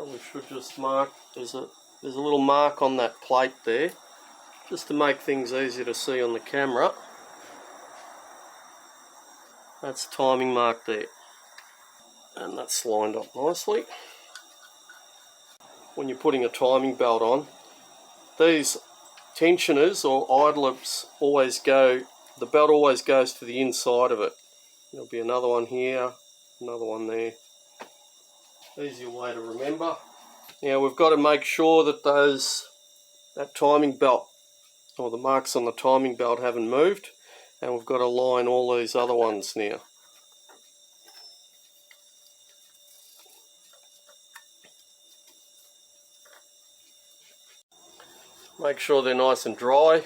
Probably should just mark, there's a little mark on that plate there, just to make things easier to see on the camera. That's timing mark there, and that's lined up nicely. When you're putting a timing belt on, these tensioners or idlers always go, the belt always goes to the inside of it. There'll be another one here, another one there. Easier way to remember. Now we've got to make sure that that timing belt, or the marks on the timing belt, haven't moved, and we've got to line all these other ones now. Make sure they're nice and dry.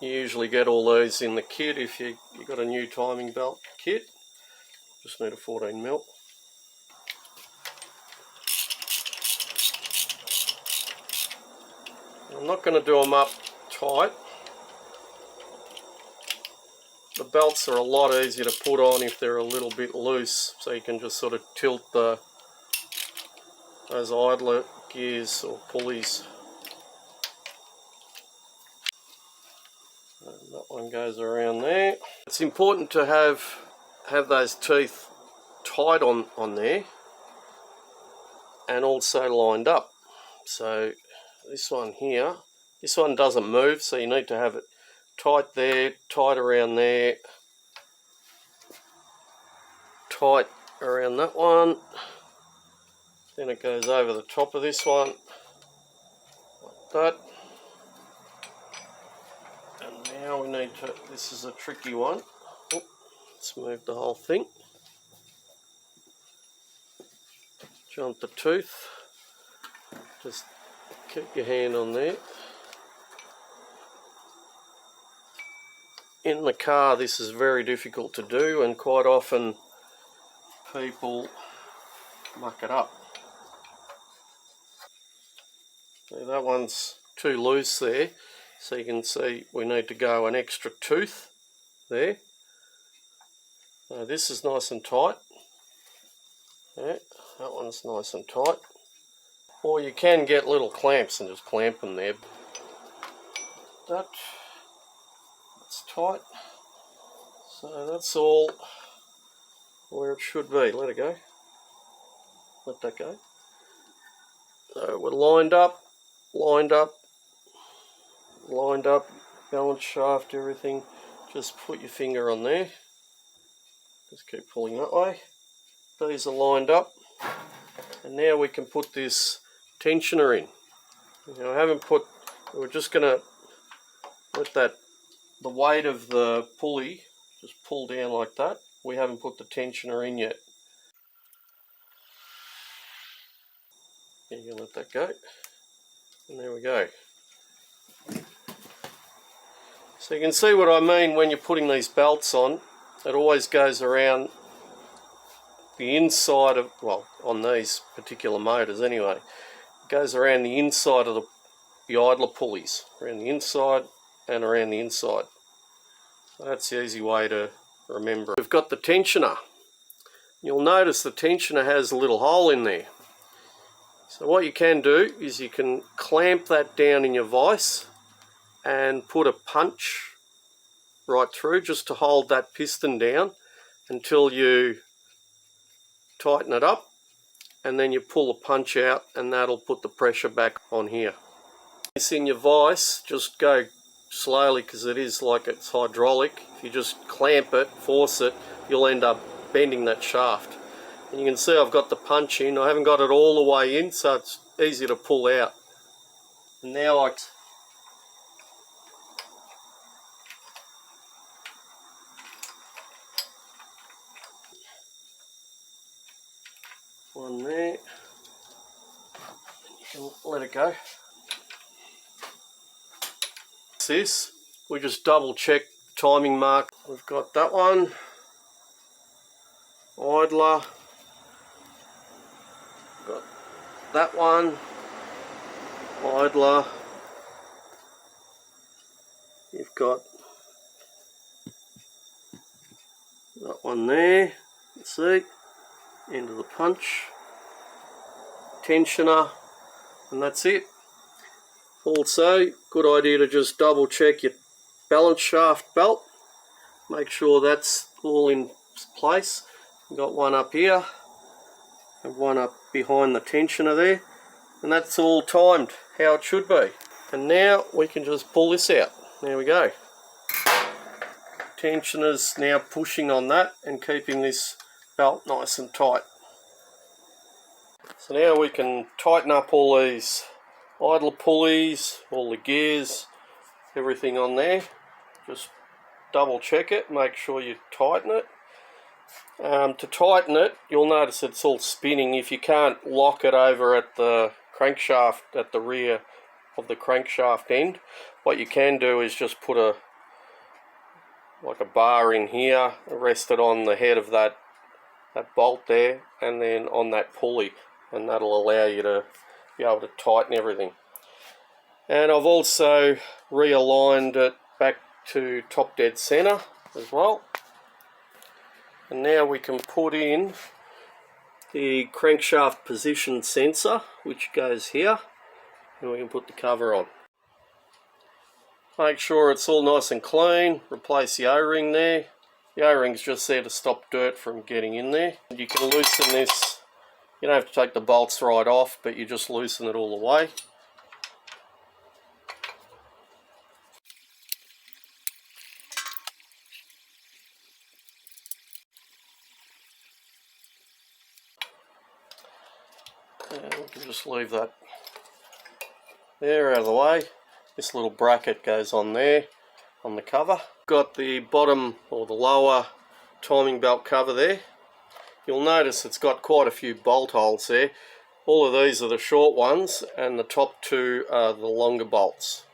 You usually get all these in the kit if you've got a new timing belt kit. Just need a 14mm. I'm not going to do them up tight. The belts are a lot easier to put on if they're a little bit loose, so you can just sort of tilt those idler gears or pulleys. And that one goes around there. It's important to have those teeth tight on there and also lined up. So this one here, this one doesn't move, so you need to have it tight there, tight around there, tight around that one. Then it goes over the top of this one, like that. And now we need to, this is a tricky one. Let's move the whole thing. Jump the tooth. Just keep your hand on there. In the car this is very difficult to do, and quite often people muck it up. So that one's too loose there, so you can see we need to go an extra tooth there. So this is nice and tight. Yeah, that one's nice and tight. Or you can get little clamps and just clamp them there. That's tight. So that's all where it should be. Let it go. Let that go. So we're lined up, balance shaft, everything. Just put your finger on there. Just keep pulling that way. These are lined up. And now we can put this tensioner in. Now I haven't put, we're just going to let the weight of the pulley just pull down like that. We haven't put the tensioner in yet. You can let that go. And there we go. So you can see what I mean when you're putting these belts on. It always goes around the inside of, well, on these particular motors anyway, it goes around the inside of the idler pulleys, around the inside and around the inside. So that's the easy way to remember. We've got the tensioner. You'll notice the tensioner has a little hole in there. So what you can do is you can clamp that down in your vise and put a punch right through just to hold that piston down until you tighten it up, and then you pull the punch out and that'll put the pressure back on here. It's in your vise, just go slowly because it is like it's hydraulic. If you just clamp it, force it, you'll end up bending that shaft. And you can see I've got the punch in. I haven't got it all the way in, so it's easy to pull out. And now one there, and you can let it go. This, we just double check timing mark. We've got that one, idler, got that one, idler, you've got that one there, let's see, end of the punch, tensioner, and that's it. Also, good idea to just double check your balance shaft belt. Make sure that's all in place. Got one up here and one up behind the tensioner there, and that's all timed how it should be. And now we can just pull this out. There we go. Tensioner's now pushing on that and keeping this belt nice and tight. So now we can tighten up all these idler pulleys, all the gears, everything on there. Just double check it, make sure you tighten it. To tighten it, you'll notice it's all spinning. If you can't lock it over at the crankshaft at the rear of the crankshaft end, what you can do is just put a bar in here, rest it on the head of that bolt there, and then on that pulley, and that'll allow you to be able to tighten everything. And I've also realigned it back to top dead center as well. And now we can put in the crankshaft position sensor, which goes here, and we can put the cover on. Make sure it's all nice and clean. Replace the O-ring there. The O-ring's just there to stop dirt from getting in there. You can loosen this. You don't have to take the bolts right off, but you just loosen it all the way. And we can just leave that there out of the way. This little bracket goes on there on the cover. Got the bottom or the lower timing belt cover there. You'll notice it's got quite a few bolt holes there. All of these are the short ones and the top two are the longer bolts.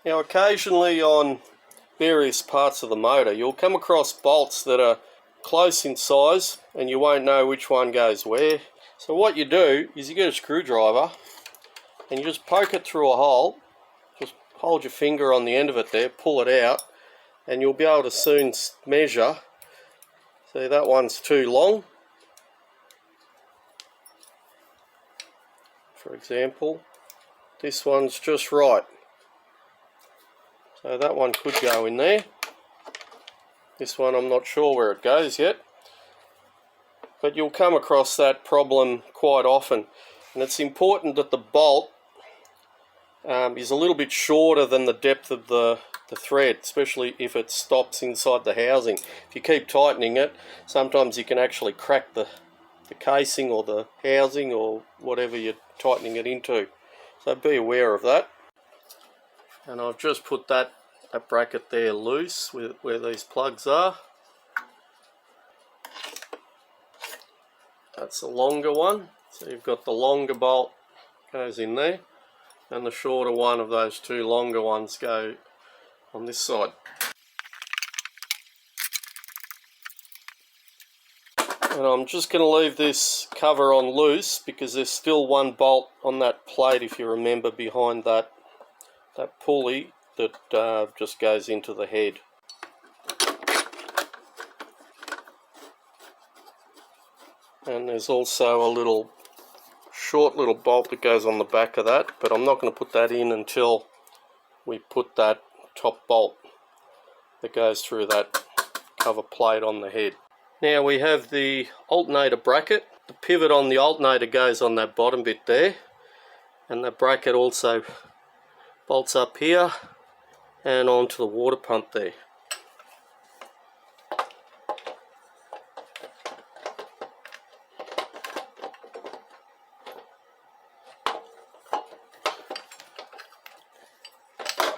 Now occasionally on various parts of the motor you'll come across bolts that are close in size and you won't know which one goes where. So what you do is you get a screwdriver and you just poke it through a hole, just hold your finger on the end of it there, pull it out, and you'll be able to soon measure. See, that one's too long, for example. This one's just right. So that one could go in there. This one I'm not sure where it goes yet. But you'll come across that problem quite often. And it's important that the bolt is a little bit shorter than the depth of the thread, especially if it stops inside the housing. If you keep tightening it, sometimes you can actually crack the casing or the housing or whatever you're tightening it into. So be aware of that. And I've just put that bracket there loose where these plugs are. That's a longer one, so you've got the longer bolt goes in there, and the shorter one of those two longer ones go on this side. And I'm just going to leave this cover on loose because there's still one bolt on that plate, if you remember, behind that pulley that just goes into the head. And there's also a short little bolt that goes on the back of that, but I'm not going to put that in until we put that top bolt that goes through that cover plate on the head. Now we have the alternator bracket. The pivot on the alternator goes on that bottom bit there, and the bracket also bolts up here and onto the water pump there.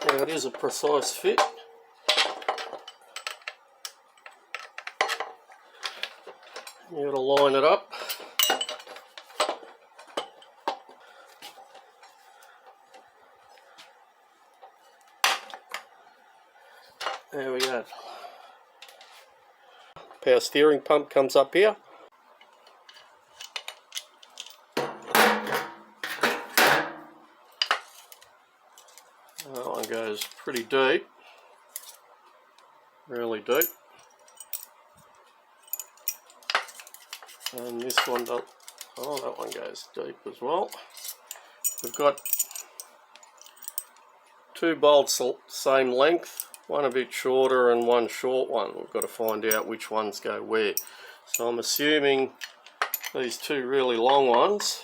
Now it is a precise fit. You got to line it up. There we go. power steering pump comes up here. That one goes pretty deep, really deep. And this one does, oh, that one goes deep as well. We've got two bolts same length, one a bit shorter and one short one. We've got to find out which ones go where. So I'm assuming these two really long ones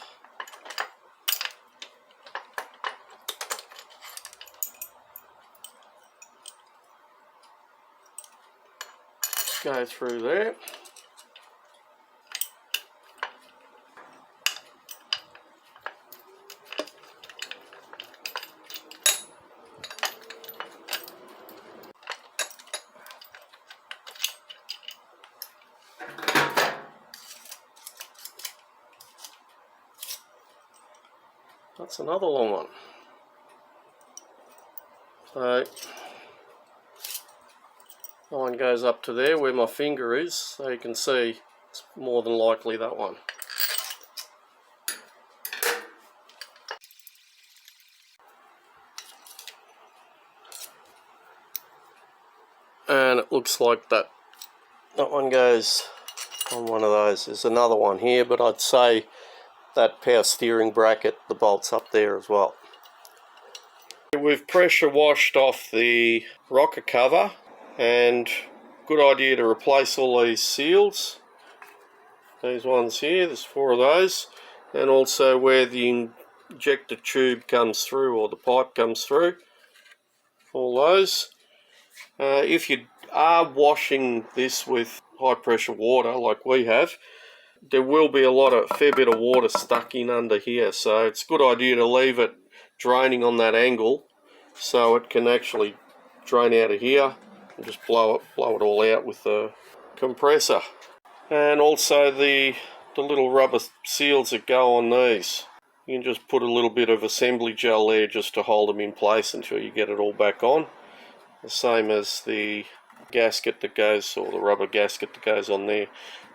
go through there. That's another long one. So that one goes up to there where my finger is, so you can see it's more than likely that one. And it looks like that one goes on one of those. There's another one here, but I'd say that power steering bracket, the bolt's up there as well. We've pressure washed off the rocker cover, and good idea to replace all these seals. These ones here, there's 4 of those, and also where the injector tube comes through, or the pipe comes through, all those. If you are washing this with high pressure water like we have, there will be a fair bit of water stuck in under here, so it's a good idea to leave it draining on that angle so it can actually drain out of here and just blow it all out with the compressor. And also the little rubber seals that go on these, you can just put a little bit of assembly gel there just to hold them in place until you get it all back on. The same as the gasket that goes, or the rubber gasket that goes on there.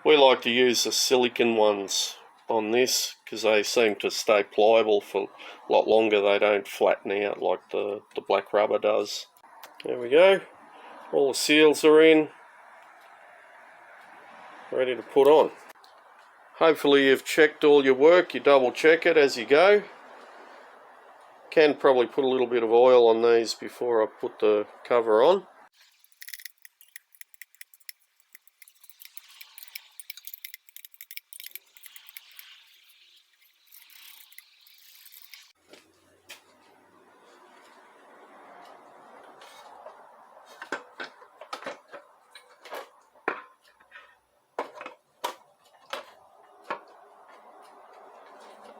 We like to use the silicone ones on this because they seem to stay pliable for a lot longer. They don't flatten out like the black rubber does. There we go. All the seals are in, ready to put on. Hopefully you've checked all your work. You double check it as you go. Can probably put a little bit of oil on these before I put the cover on.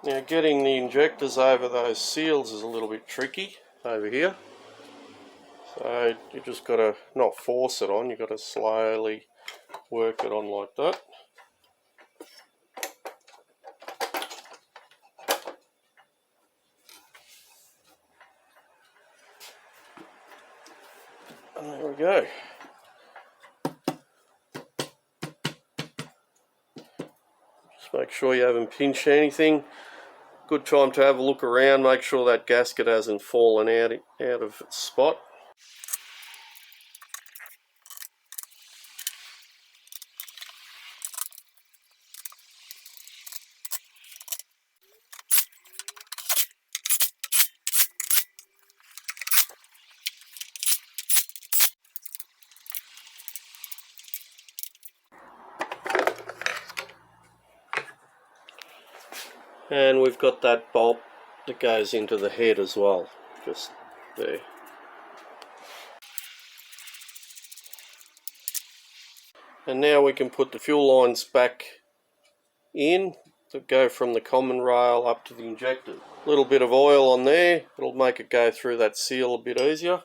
Now getting the injectors over those seals is a little bit tricky over here. So you just got to not force it on, you've got to slowly work it on like that. And there we go. Just make sure you haven't pinched anything. Good time to have a look around, make sure that gasket hasn't fallen out of its spot. And we've got that bolt that goes into the head as well, just there. And now we can put the fuel lines back in that go from the common rail up to the injector. A little bit of oil on there, it'll make it go through that seal a bit easier.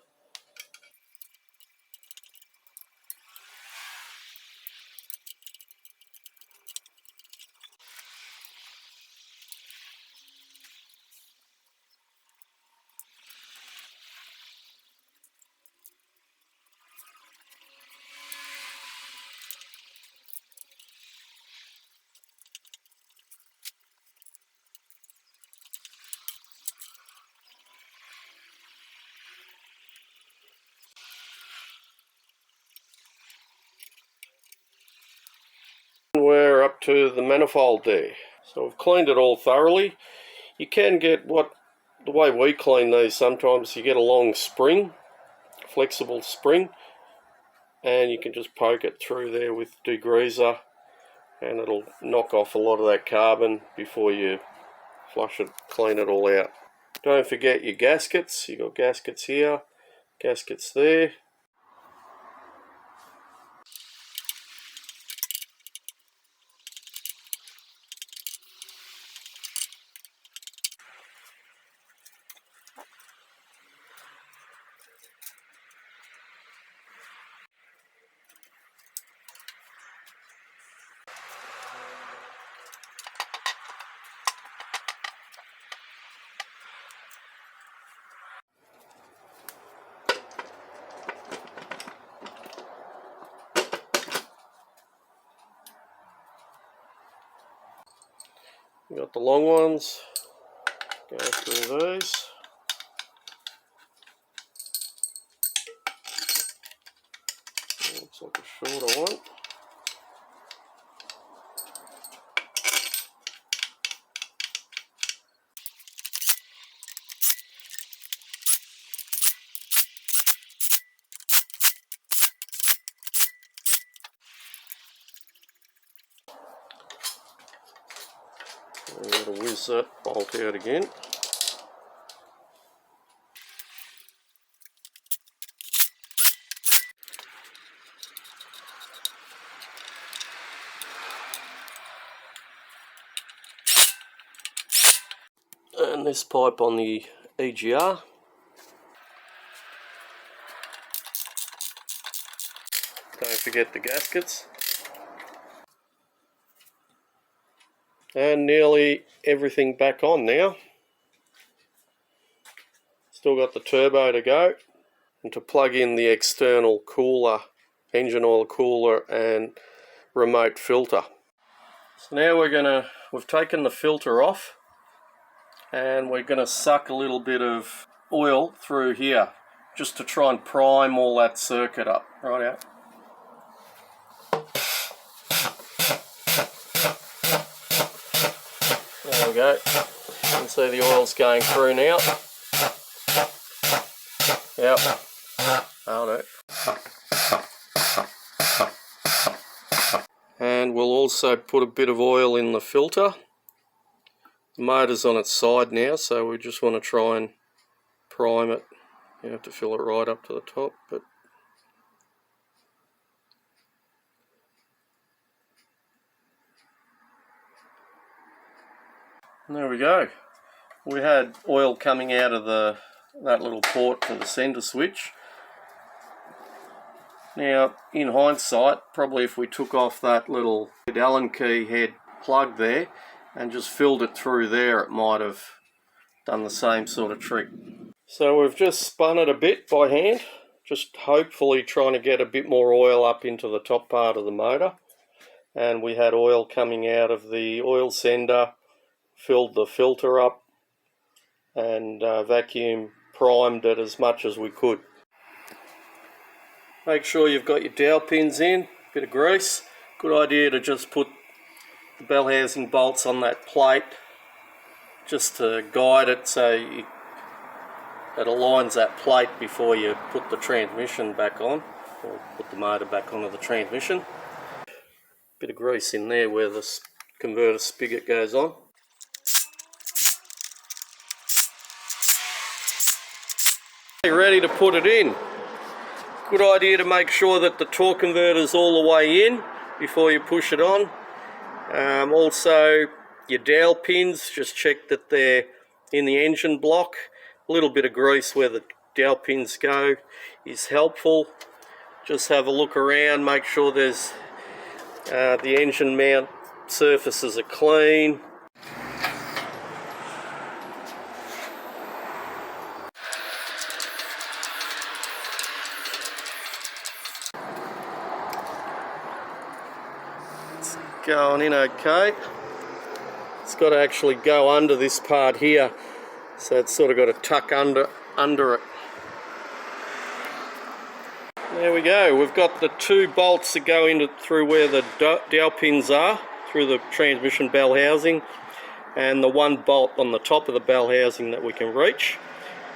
We're up to the manifold there. So we've cleaned it all thoroughly. You can get the way we clean these, sometimes you get a long spring, flexible spring, and you can just poke it through there with degreaser and it'll knock off a lot of that carbon before you flush it, clean it all out. Don't forget your gaskets. You've got gaskets here, gaskets there. You got the long ones, go through these. Looks like a shorter one. I'm going to whiz that bolt out again. And this pipe on the EGR. Don't forget the gaskets. And nearly everything back on now. Still got the turbo to go, and to plug in the external cooler, engine oil cooler and remote filter. So now we've taken the filter off and we're going to suck a little bit of oil through here just to try and prime all that circuit up. Right out. There we go. You can see the oil's going through now. Yep. That'll do. And we'll also put a bit of oil in the filter. The motor's on its side now, so we just want to try and prime it. You have to fill it right up to the top, but and there we go. We had oil coming out of that little port for the sender switch. Now, in hindsight, probably if we took off that little Allen key head plug there and just filled it through there, it might have done the same sort of trick. So we've just spun it a bit by hand, just hopefully trying to get a bit more oil up into the top part of the motor. And we had oil coming out of the oil sender, filled the filter up and vacuum primed it as much as we could. Make sure you've got your dowel pins in, bit of grease. Good idea to just put the bell housing bolts on that plate just to guide it so it aligns that plate before you put the transmission back on, or put the motor back onto the transmission. Bit of grease in there where the converter spigot goes on. Ready to put it in. Good idea to make sure that the torque converter is all the way in before you push it on. Also your dowel pins, just check that they're in the engine block. A little bit of grease where the dowel pins go is helpful. Just have a look around, make sure there's the engine mount surfaces are clean. Going in okay. It's got to actually go under this part here, so it's sort of got to tuck under it. There we go. We've got the 2 bolts that go into through where the dowel pins are, through the transmission bell housing, and the 1 bolt on the top of the bell housing that we can reach.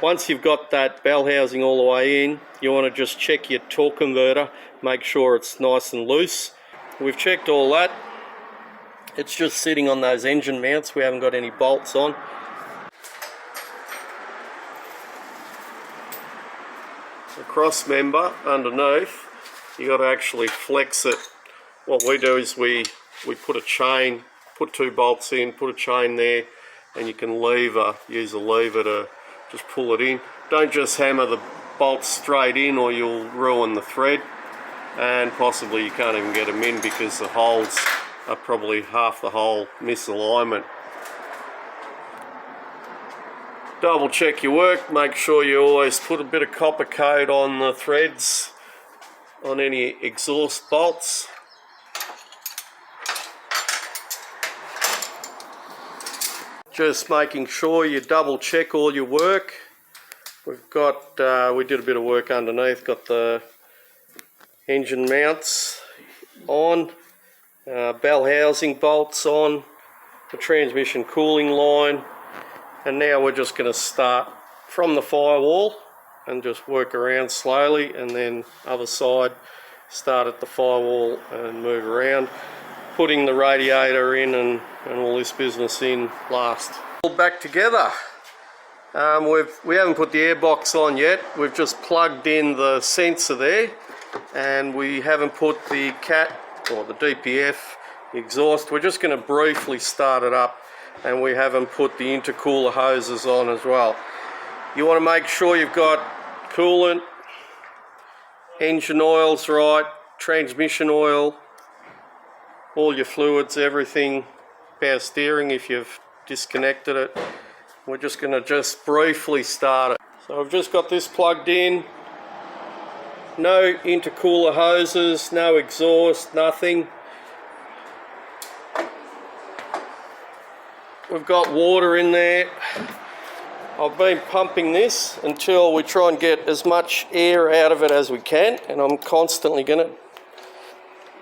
Once you've got that bell housing all the way in, you want to just check your torque converter, make sure it's nice and loose. We've checked all that. It's just sitting on those engine mounts. We haven't got any bolts on. The cross member underneath, you got to actually flex it. What we do is we put a chain, put 2 bolts in, put a chain there, and you can use a lever to just pull it in. Don't just hammer the bolts straight in or you'll ruin the thread, and possibly you can't even get them in because the holes are probably half the hole misalignment. Double check your work, make sure you always put a bit of copper coat on the threads on any exhaust bolts. Just making sure you double check all your work. We've got, we did a bit of work underneath, got the engine mounts on, bell housing bolts on, the transmission cooling line, and now we're just going to start from the firewall and just work around slowly, and then other side, start at the firewall and move around, putting the radiator in and all this business in last. All back together. We haven't put the airbox on yet. We've just plugged in the sensor there, and we haven't put the CAT or the DPF exhaust. We're just going to briefly start it up, and we haven't put the intercooler hoses on as well. You want to make sure you've got coolant, engine oil's right, transmission oil, all your fluids, everything, power steering if you've disconnected it. We're just going to just briefly start it. So I've just got this plugged in. No intercooler hoses, no exhaust, nothing. We've got water in there. I've been pumping this until we try and get as much air out of it as we can, and I'm constantly going to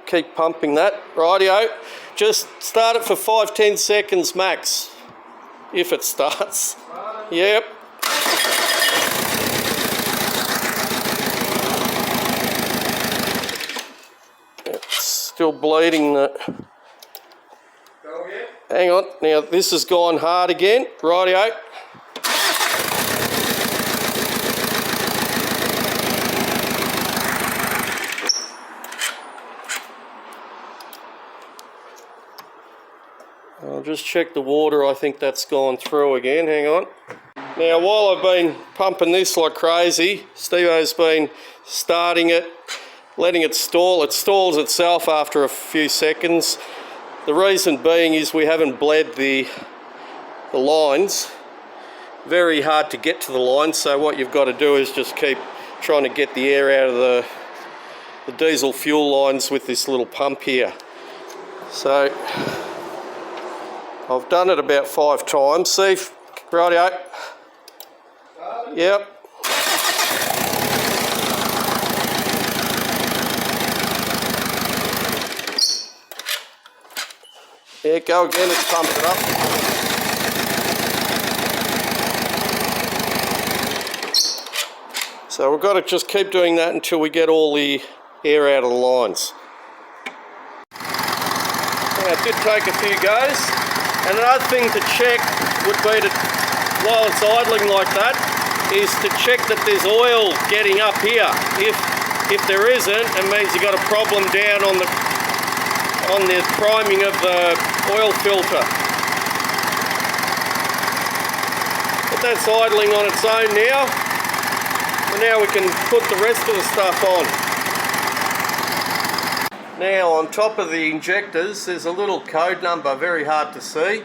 keep pumping that. Rightio, just start it for 5-10 seconds max, if it starts. Yep. It's still bleeding. Hang on, now this has gone hard again. Rightio. I'll just check the water. I think that's gone through again. Hang on. Now, while I've been pumping this like crazy, Steve-O's been starting it, letting it stall. It stalls itself after a few seconds. The reason being is we haven't bled the lines. Very hard to get to the lines, so what you've got to do is just keep trying to get the air out of the diesel fuel lines with this little pump here. So I've done it about 5 times. See, rightio. Yep. Yeah, go again, it's pumped it up. So we've got to just keep doing that until we get all the air out of the lines. Now, it did take a few goes. And another thing to check would be to, while it's idling like that, is to check that there's oil getting up here. If there isn't, it means you've got a problem down on the priming of the oil filter. But that's idling on its own now. And now we can put the rest of the stuff on. Now, on top of the injectors, there's a little code number, very hard to see.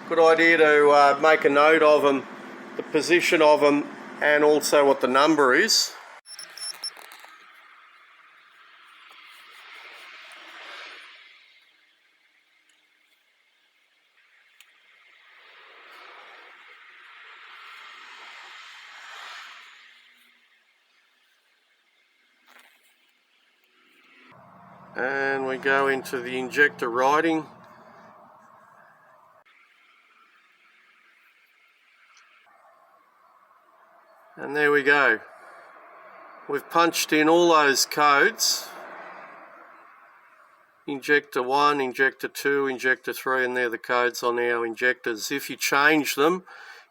Good idea to make a note of them, the position of them, and also what the number is. and we go into the injector riding. And there we go. We've punched in all those codes. Injector 1, Injector 2, Injector 3, and they're the codes on our injectors. If you change them,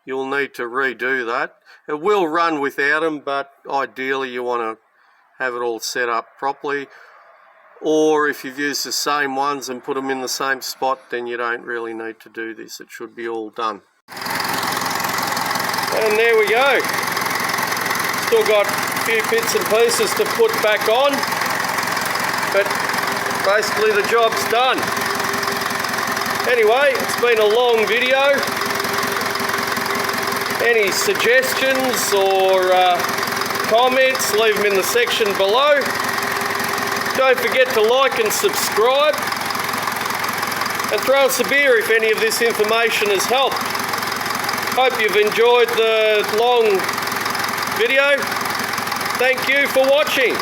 you'll need to redo that. It will run without them, but ideally you want to have it all set up properly. Or if you've used the same ones and put them in the same spot, then you don't really need to do this. It should be all done. And there we go. Still got a few bits and pieces to put back on, but basically the job's done. Anyway, it's been a long video. Any suggestions or comments, leave them in the section below. Don't forget to like and subscribe, and throw us a beer if any of this information has helped. Hope you've enjoyed the long video. Thank you for watching.